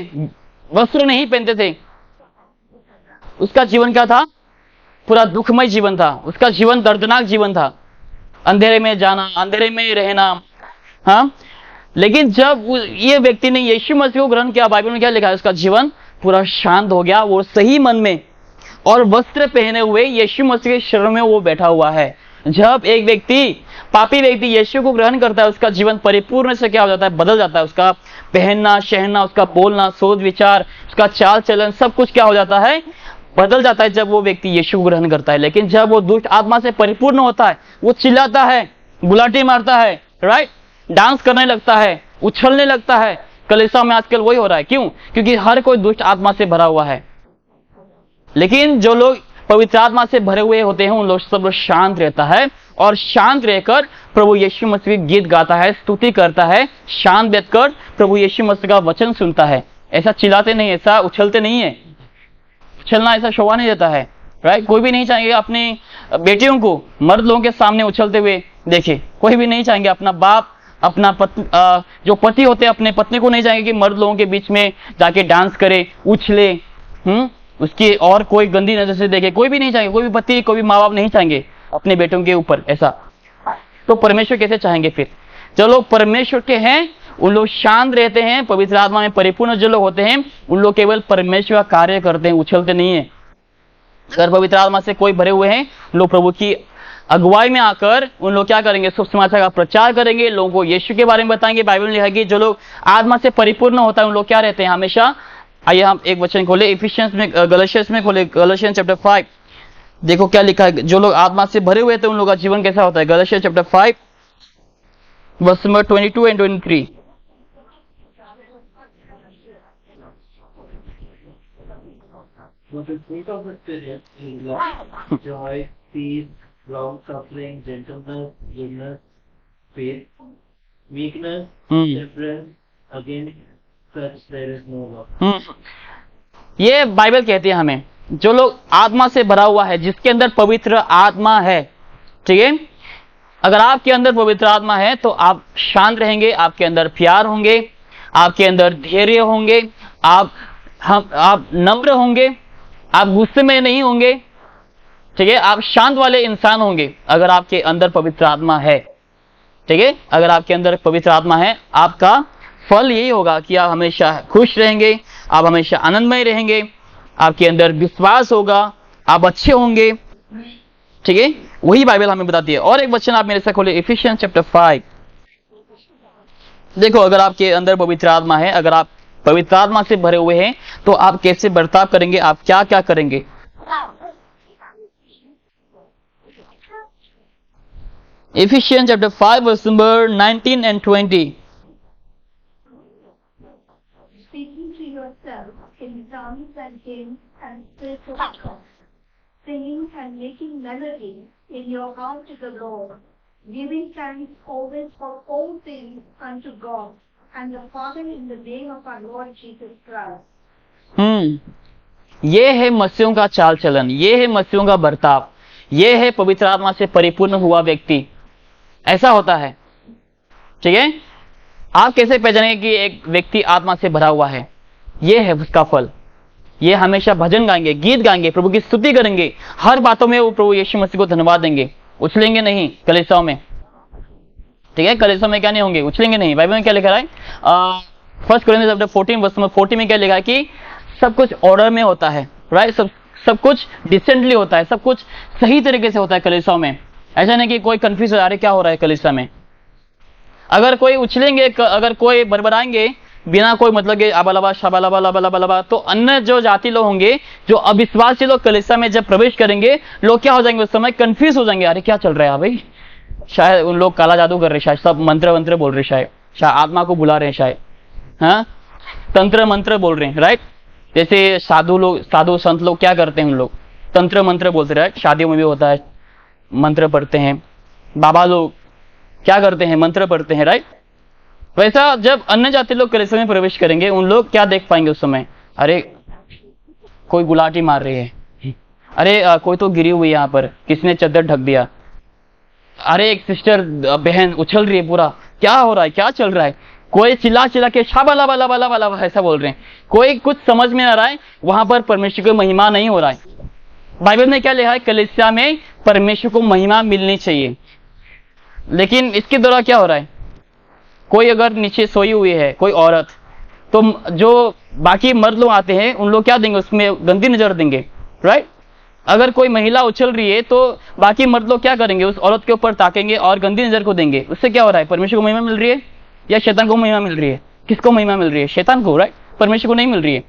वस्त्र नहीं पहनते थे। उसका जीवन क्या था? पूरा दुखमय जीवन था, उसका जीवन दर्दनाक जीवन था, अंधेरे में जाना, अंधेरे में रहना। हाँ, लेकिन जब ये व्यक्ति ने यीशु मसीह को ग्रहण किया, बाइबल में क्या लिखा है? उसका जीवन पूरा शांत हो गया, वो सही मन में और वस्त्र पहने हुए यीशु मसीह के शरीर में वो बैठा हुआ है। जब एक व्यक्ति, पापी व्यक्ति यीशु को ग्रहण करता है, उसका जीवन परिपूर्ण से क्या हो जाता है? बदल जाता है। उसका पहनना, शहनना, उसका बोलना, सोच विचार, उसका चाल चलन, सब कुछ क्या हो जाता है? बदल जाता है, जब वो व्यक्ति यीशु को ग्रहण करता है। लेकिन जब वो दुष्ट आत्मा से परिपूर्ण होता है, वो चिल्लाता है, गुलाटी मारता है, राइट, डांस करने लगता है, उछलने लगता है। कलीसिया में आजकल वही हो रहा है। क्यों? क्योंकि हर कोई दुष्ट आत्मा से भरा हुआ है। लेकिन जो लोग पवित्र आत्मा से भरे हुए होते हैं उन लोग सब लोग शांत रहता है, और शांत रहकर प्रभु यीशु मसीह गीत गाता है, स्तुति करता है, शांत बैठकर प्रभु यीशु मसीह का वचन सुनता है। ऐसा चिल्लाते नहीं, ऐसा उछलते नहीं है। उछलना ऐसा शोभा नहीं देता है, राइट। कोई भी नहीं चाहेंगे अपनी बेटियों को मर्द लोगों के सामने उछलते हुए देखे, कोई भी नहीं चाहेंगे। अपना बाप, अपना जो पति होते हैं अपने पत्नी को नहीं चाहेंगे कि मर्द लोगों के बीच में जाके डांस करे, उछले, उसकी और कोई गंदी नजर से देखे। कोई भी नहीं चाहेंगे, कोई भी पति, कोई भी माँ बाप नहीं चाहेंगे अपने बेटों के ऊपर ऐसा। तो परमेश्वर कैसे चाहेंगे फिर? जो लोग परमेश्वर के हैं उन लोग शांत रहते हैं, पवित्र आत्मा में परिपूर्ण जो लोग होते हैं उन लोग केवल परमेश्वर का कार्य करते हैं, उछलते नहीं है। अगर पवित्र आत्मा से कोई भरे हुए हैं, लोग प्रभु की अगुवाई में आकर उन लोग क्या करेंगे? शुभ समाचार का प्रचार करेंगे, लोगों को यीशु के बारे में बताएंगे। बाइबल में लिखा है कि जो लोग आत्मा से परिपूर्ण होता है उन लोग क्या रहते हैं हमेशा। आइए हम एक वचन खोले, इफिशियंस में, गलातियंस में खोले, गलातियंस चैप्टर 5। देखो क्या लिखा है, जो लोग आत्मा से भरे हुए थे उन लोगों का जीवन कैसा होता है। गलातियंस chapter 5 verse number 22 and 23। But the fruit of the Spirit is love, joy, peace, long suffering, gentleness, goodness, faith, meekness, temperance. Against such there is no law. ये बाइबल कहती है हमें, जो लोग आत्मा से भरा हुआ है, जिसके अंदर पवित्र आत्मा है, ठीक है। अगर आपके अंदर पवित्र आत्मा है तो आप शांत रहेंगे, आपके अंदर प्यार होंगे, आपके अंदर धैर्य होंगे, आप नम्र होंगे, आप गुस्से में नहीं होंगे, ठीक है। आप शांत वाले इंसान होंगे अगर आपके अंदर पवित्र आत्मा है, ठीक है। अगर आपके अंदर पवित्र आत्मा है, आपका फल यही होगा कि आप हमेशा खुश रहेंगे, आप हमेशा आनंदमय रहेंगे, आपके अंदर विश्वास होगा, आप अच्छे होंगे, ठीक है। वही बाइबल हमें बताती है। और एक वचन आप मेरे साथ खोले, इफिशियंस चैप्टर 5। देखो, अगर आपके अंदर पवित्र आत्मा है, अगर आप पवित्र आत्मा से भरे हुए हैं तो आप कैसे बर्ताव करेंगे, आप क्या क्या करेंगे। Ephesians chapter 5 verse number 19 and 20। Speaking to yourself in tongues and hymns and spiritual songs, singing and making melody in your heart to the Lord, giving thanks always for all things unto God and the Father in the name of our Lord Jesus Christ. ये है मसीहों का चाल चलन, ये है मसीहों का बर्ताव, ये है पवित्र आत्मा से परिपूर्ण हुआ व्यक्ति। ऐसा होता है, ठीक है। आप कैसे पहचानेंगे कि एक व्यक्ति आत्मा से भरा हुआ है? ये है उसका फल। ये हमेशा भजन गाएंगे, गीत गाएंगे, प्रभु की स्तुति करेंगे, हर बातों में वो प्रभु यीशु मसीह को धन्यवाद देंगे। उछलेंगे नहीं कलीसियाओं में, ठीक है। कलीसिया में क्या नहीं होंगे? उछलेंगे नहीं। बाइबल में क्या लिखा है? 1 कोरिन्थियंस चैप्टर 14 वर्स नंबर 40 में क्या लिखा है कि सब कुछ ऑर्डर में होता है, राइट। सब कुछ डिसेंटली होता है, सब कुछ सही तरीके से होता है कलीसिया में। ऐसा नहीं कि कोई कंफ्यूज हो, अरे क्या हो रहा है कलीसिया में। अगर कोई उछलेंगे, अगर कोई बड़बड़ाएंगे बिना कोई मतलब के अबलबा शबलबा लबलबा, तो अन्य जो जाति लोग होंगे, जो अविश्वासी लोग कलीसिया में जब प्रवेश करेंगे, लोग क्या हो जाएंगे? उस समय कंफ्यूज हो जाएंगे, अरे क्या चल रहा है भाई। शायद उन लोग काला जादू कर रहे, शायद सब मंत्र वंत्र बोल रहे, शायद आत्मा को बुला रहे हैं, शायद हाँ तंत्र मंत्र बोल रहे हैं, राइट। जैसे साधु संत लोग क्या करते हैं, उन लोग तंत्र मंत्र बोलते हैं, राइट। शादियों में भी होता है, मंत्र पढ़ते हैं। बाबा लोग क्या करते हैं? मंत्र पढ़ते हैं, राइट। वैसा जब अन्य जाति लोग कलीसिया में प्रवेश करेंगे, उन लोग क्या देख पाएंगे उस समय? अरे कोई गुलाटी मार रही है, अरे कोई तो गिरी हुई है यहाँ पर, किसने चद्दर ढक दिया, अरे एक सिस्टर बहन उछल रही है, पूरा क्या हो रहा है, क्या चल रहा है। कोई चिल्ला के शाबाला बाला बाला बाला ऐसा बोल रहे हैं, कोई कुछ समझ में आ रहा है, वहां पर परमेश्वर की महिमा नहीं हो रहा है। बाइबल में क्या लिखा है? कलीसिया में परमेश्वर को महिमा मिलनी चाहिए। लेकिन इसके द्वारा क्या हो रहा है? कोई अगर नीचे सोई हुई है कोई औरत, तो जो बाकी मर्द लोग आते हैं उन लोग क्या देंगे? उसमें गंदी नजर देंगे, राइट। अगर कोई महिला उछल रही है तो बाकी मर्द लोग क्या करेंगे? उस औरत के ऊपर ताकेंगे और गंदी नजर को देंगे। उससे क्या हो रहा है? परमेश्वर को महिमा मिल रही है या शैतान को महिमा मिल रही है? किसको महिमा मिल रही है? शैतान को, राइट। परमेश्वर को नहीं मिल रही है।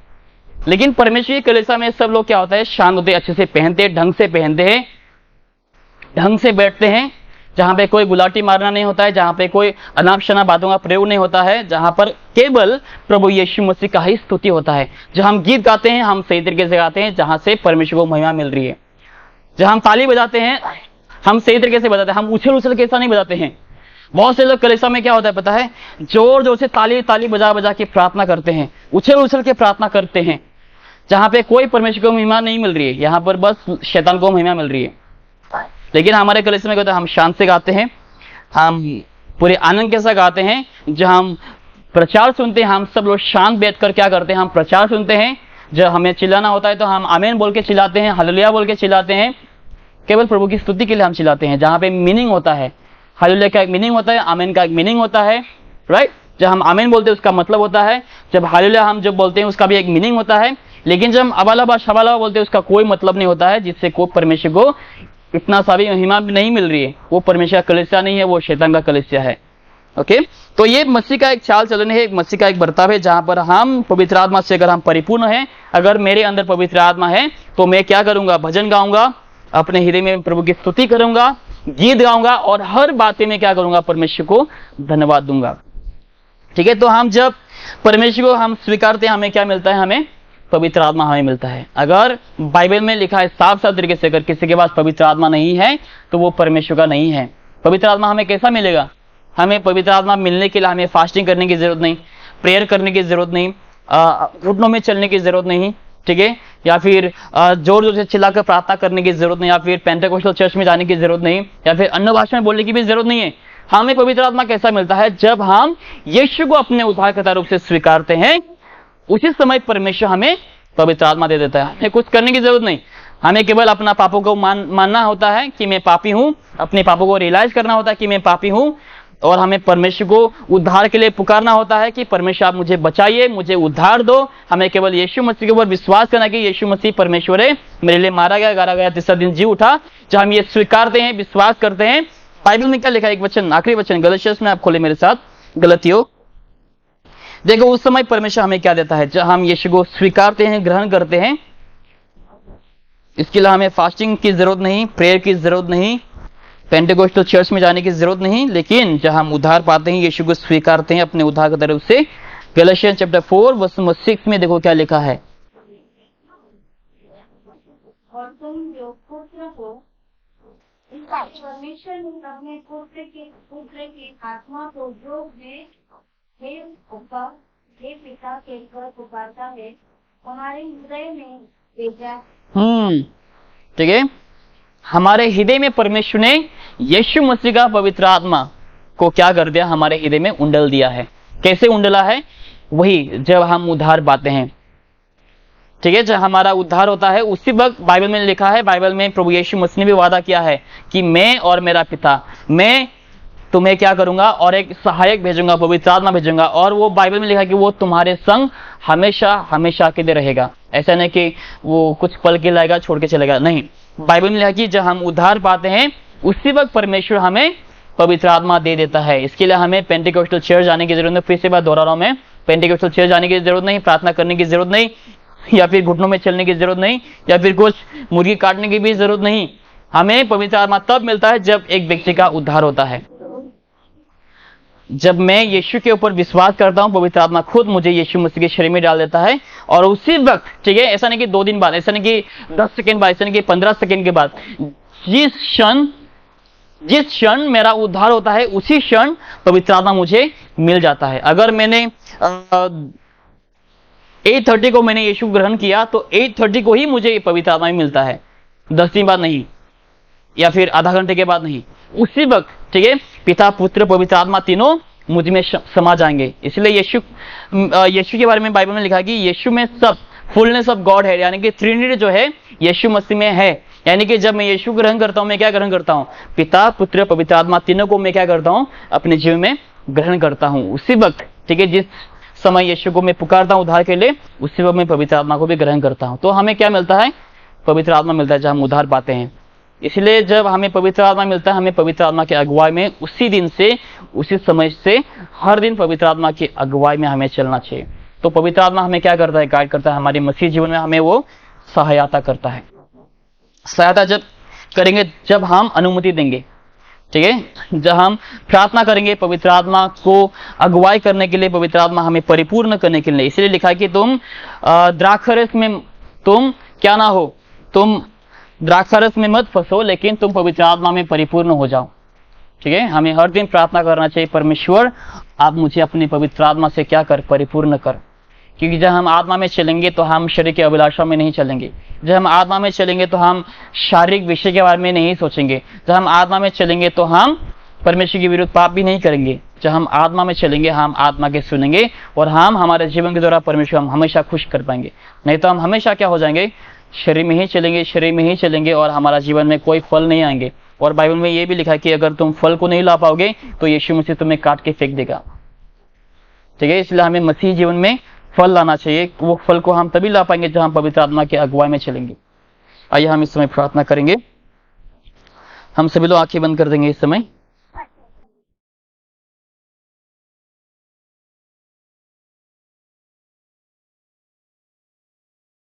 लेकिन परमेश्वर की कलीसिया में सब लोग क्या होता है? शांत होते, अच्छे से पहनते, ढंग से पहनते हैं, ढंग से बैठते हैं। जहां पे कोई गुलाटी मारना नहीं होता है, जहां पे कोई अनाप शनाप बातों का प्रयोग नहीं होता है, जहां पर केवल प्रभु यीशु मसीह का ही स्तुति होता है। जहां हम गीत गाते हैं हम सही तरीके से गाते हैं, जहां से परमेश्वर को महिमा मिल रही है। जहां हम ताली बजाते हैं हम सही तरीके से बजाते हैं, हम उछल उछल के ऐसा नहीं बजाते हैं। बहुत से लोग कलीसिया में क्या होता है पता है, जोर जोर से ताली ताली बजा बजा के प्रार्थना करते हैं, उछल उछल के प्रार्थना करते हैं, जहां पे कोई परमेश्वर को महिमा नहीं मिल रही है, यहाँ पर बस शैतान को महिमा मिल रही है। लेकिन हमारे कलीसिया में क्या होता है, हम शांत से गाते हैं, हम पूरे आनंद के साथ गाते हैं। जब हम प्रचार सुनते हैं हम सब लोग शांत बैठकर क्या करते हैं, हम प्रचार सुनते हैं। जब हमें चिल्लाना होता है तो हम आमीन बोल के चिल्लाते हैं, हालेलुया बोल के चिल्लाते हैं, केवल प्रभु की स्तुति के लिए हम चिल्लाते हैं। जहां पे मीनिंग होता है, हालेलुया का एक मीनिंग होता है, आमीन का एक मीनिंग होता है, राइट। जब हम आमीन बोलते हैं उसका मतलब होता है, जब हालेलुया हम जब बोलते हैं उसका भी एक मीनिंग होता है। लेकिन जब हम अबालाबा शबालाबा बोलते हैं उसका कोई मतलब नहीं होता है, जिससे कोई परमेश्वर को इतना सा भी महिमा नहीं मिल रही है। वो परमेश्वर का कलीसिया नहीं है, वो शैतान का कलीसिया है। ओके, तो ये मसीह का एक चाल चलन है, मसीह का एक बर्ताव है, जहां पर हम पवित्र आत्मा से अगर हम परिपूर्ण हैं, अगर मेरे अंदर पवित्र आत्मा है तो मैं क्या करूंगा, भजन गाऊंगा, अपने हृदय में प्रभु की स्तुति करूंगा, गीत गाऊंगा और हर बातें में क्या करूंगा, परमेश्वर को धन्यवाद दूंगा। ठीक है, तो हम जब परमेश्वर को हम स्वीकारते हैं हमें क्या मिलता है, हमें पवित्र आत्मा हमें मिलता है। अगर बाइबल में लिखा है साफ साफ तरीके से, अगर किसी के पास पवित्र आत्मा नहीं है तो वो परमेश्वर का नहीं है। पवित्र आत्मा हमें कैसा मिलेगा, हमें पवित्र आत्मा मिलने के लिए हमें फास्टिंग करने की जरूरत नहीं, प्रेयर करने की जरूरत नहीं, घुटनों में चलने की जरूरत नहीं, ठीक है, या फिर जोर जोर से चिल्लाकर प्रार्थना करने की जरूरत नहीं, या फिर पेंटेकोस्टल चर्च में जाने की जरूरत नहीं, या फिर अन्य भाषा में बोलने की भी जरूरत नहीं है। हमें पवित्र आत्मा कैसा मिलता है, जब हम यीशु को अपने उद्धारकर्ता रूप से स्वीकारते हैं, उसी समय परमेश्वर हमें पवित्र आत्मा दे देता है। हमें कुछ करने की जरूरत नहीं, हमें केवल अपना पापों को मानना होता है कि मैं पापी हूं, अपने पापों को रियलाइज करना होता है कि मैं पापी हूं, और हमें परमेश्वर को उद्धार के लिए पुकारना होता है कि परमेश्वर आप मुझे बचाइए, मुझे उद्धार दो। हमें केवल यीशु मसीह के ऊपर विश्वास करना कि यीशु मसीह परमेश्वर है, मेरे लिए मारा गया, गाड़ा गया, तीसरा दिन जी उठा। जब हम ये स्वीकारते हैं, विश्वास करते हैं, बाइबल में क्या लिखा है, एक वचन, आखिरी वचन गलतियों में आप खोले मेरे साथ, गलतियों। देखो उस समय परमेश्वर हमें क्या देता है, जब हम यीशु को स्वीकारते हैं, ग्रहण करते हैं, इसके लिए हमें फास्टिंग की जरूरत नहीं, प्रेयर की जरूरत नहीं, पेंटेकोस्टल चर्च में जाने की जरूरत नहीं। लेकिन जब हम उद्धार पाते हैं, यीशु को स्वीकारते हैं अपने उद्धार की तरफ से, गलातियन चैप्टर 4 वर्स नंबर 6 में देखो क्या लिखा है, और तुम जो पुत्र हो, परमेश्वर ने अपने पुत्र की आत्मा को जो हे पिता के घर पुकारता है, हमारे हृदय में भेजा। ठीक है, हमारे हृदय में परमेश्वर ने यीशु मसीह का पवित्र आत्मा को क्या कर दिया, हमारे हृदय में उंडल दिया है। कैसे उंडला है, वही जब हम उद्धार पाते हैं। ठीक है, जब हमारा उद्धार होता है उसी वक्त बाइबल में लिखा है, बाइबल में प्रभु यीशु मसीह ने भी वादा किया है कि मैं और मेरा पिता, मैं तुम्हें क्या करूंगा, और एक सहायक भेजूंगा, पवित्र आत्मा भेजूंगा, और वो बाइबल में लिखा है कि वो तुम्हारे संग हमेशा हमेशा के लिए रहेगा। ऐसा नहीं कि वो कुछ पल के लाएगा छोड़ के चलेगा, नहीं। बाइबल में लिखा कि जब हम उद्धार पाते हैं उसी वक्त परमेश्वर हमें पवित्र आत्मा दे देता है। इसके लिए हमें पेंटेकोस्टल चर्च जाने की जरूरत नहीं, फिर से बात दोहरा रहा हूं मैं, पेंटेकोस्टल चर्च जाने की जरूरत नहीं, प्रार्थना करने की जरूरत नहीं, या फिर घुटनों में चलने की जरूरत नहीं, या फिर कुछ मुर्गी काटने की भी जरूरत नहीं। हमें पवित्र आत्मा तब मिलता है जब एक व्यक्ति का उद्धार होता है। जब मैं यीशु के ऊपर विश्वास करता हूं, पवित्र आत्मा खुद मुझे यीशु मसीह के शरीर में डाल देता है, और उसी वक्त, ठीक है, ऐसा नहीं कि 2 दिन बाद, ऐसा नहीं कि 10 सेकंड बाद, ऐसा नहीं कि 15 सेकंड के बाद, जिस क्षण मेरा उद्धार होता है उसी क्षण पवित्र आत्मा मुझे मिल जाता है। अगर मैंने 8:30 को मैंने यीशु ग्रहण किया तो 8:30 को ही मुझे पवित्र आत्मा मिलता है, 10 दिन बाद नहीं, या फिर आधा घंटे के बाद नहीं, उसी वक्त। ठीक है, पिता पुत्र पवित्र आत्मा तीनों मुझ में समा जाएंगे। इसलिए यीशु के बारे में बाइबल में लिखा है कि यीशु में सब फुलनेस ऑफ गॉड है, यानी कि ट्रिनिटी जो है यीशु मसीह में है। यानी कि जब मैं यीशु ग्रहण करता हूं, मैं क्या ग्रहण करता हूं, पिता पुत्र पवित्र आत्मा तीनों को मैं क्या करता हूं, अपने जीवन में ग्रहण करता हूं उसी वक्त। ठीक है, जिस समय यीशु को मैं पुकारता हूं उद्धार के लिए, उसी वक्त मैं पवित्र आत्मा को भी ग्रहण करता हूं। तो हमें क्या मिलता है, पवित्र आत्मा मिलता है जब हम उद्धार पाते हैं। इसलिए जब हमें पवित्र आत्मा मिलता है, हमें पवित्र आत्मा की अगुवाई में उसी दिन से, उसी समय से हर दिन पवित्र आत्मा की अगुवाई में हमें चलना चाहिए। तो पवित्र आत्मा हमें क्या करता है, गाइड करता है, हमारे मसीह जीवन में हमें वो सहायता करता है। सहायता जब करेंगे, जब हम अनुमति देंगे, ठीक है। जब हम प्रार्थना करेंगे पवित्र आत्मा को अगुवाई करने के लिए, पवित्र आत्मा हमें परिपूर्ण करने के लिए, इसलिए लिखा है कि तुम द्राक्षारस में तुम क्या ना हो, तुम द्राक्षारस में मत फंसो, लेकिन तुम पवित्र आत्मा में परिपूर्ण हो जाओ। ठीक है, हमें हर दिन प्रार्थना करना चाहिए, परमेश्वर आप मुझे अपनी पवित्र आत्मा से क्या कर, परिपूर्ण कर। क्योंकि जब हम आत्मा में चलेंगे तो हम शरीर के अभिलाषा में नहीं चलेंगे। जब हम आत्मा में चलेंगे तो हम शारीरिक विषय के बारे में नहीं सोचेंगे। जब हम आत्मा में चलेंगे तो हम परमेश्वर के विरुद्ध पाप भी नहीं करेंगे। जब हम आत्मा में चलेंगे, हम आत्मा के सुनेंगे और हम हमारे जीवन के द्वारा परमेश्वर हम हमेशा खुश कर पाएंगे। नहीं तो हम हमेशा क्या हो जाएंगे, शरीर में ही चलेंगे, शरीर में ही चलेंगे और हमारा जीवन में कोई फल नहीं आएंगे। और बाइबल में ये भी लिखा है कि अगर तुम फल को नहीं ला पाओगे तो यीशु मसीह तुम्हें काट के फेंक देगा। ठीक है, इसलिए हमें मसीह जीवन में फल लाना चाहिए। वो फल को हम तभी ला पाएंगे जब हम पवित्र आत्मा की अगुवाई में चलेंगे। आइए हम इस समय प्रार्थना करेंगे। हम सभी लोग आंखें बंद कर देंगे इस समय।